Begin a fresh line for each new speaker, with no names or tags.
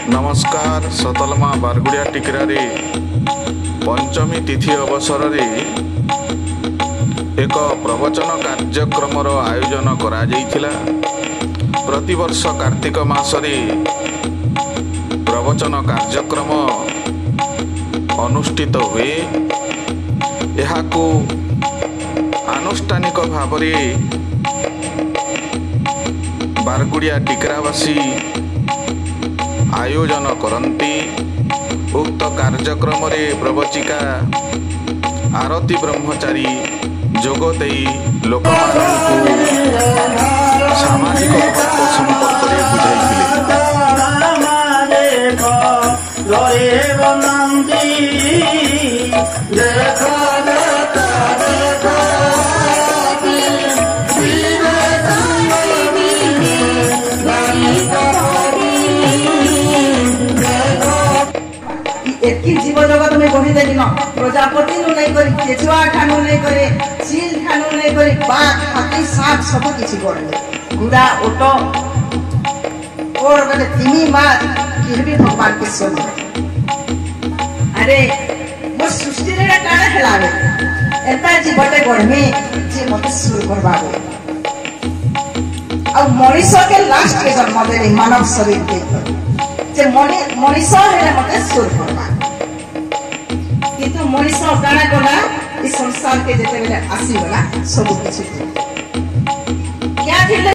नमस्कार सतलमा बारगुड़िया टिकरारी पंचमी तिथि अवसर एक प्रवचन कार्यक्रम आयोजन करा जाइथिला। प्रतिवर्ष कार्तिक मासरे प्रवचन कार्यक्रम अनुष्ठित हुए। एहाकू आनुष्ठानिक भाव बारगुड़िया टिकरावासी आयोजन करती। उक्त कार्यक्रम रे प्रवचिका आरती ब्रह्मचारी जोगदे लोक सामाजिक महत्व संपर्क में बुझाइथिले।
जीव जगत में बढ़ी देली न प्रजापति नु नहीं करी केचुआ ठानु नहीं करे चील ठानु नहीं करे बाघ हाथी सांप सब किछि करले गुड़ा ओटो और माने तिमी मार किरबी भगवान के सोन। अरे मो सृष्टि रे काना हेलावे एता जीवटे गढ़मी जे मते सुर करबाबो आ मनीष के लास्ट के जन्म देली मानव शरीर के जे मनीष हेले मते सुर करबा किंतु मनीष काना कला इस संसार के जेते बेले आसी गला सब किछि क्या थिले।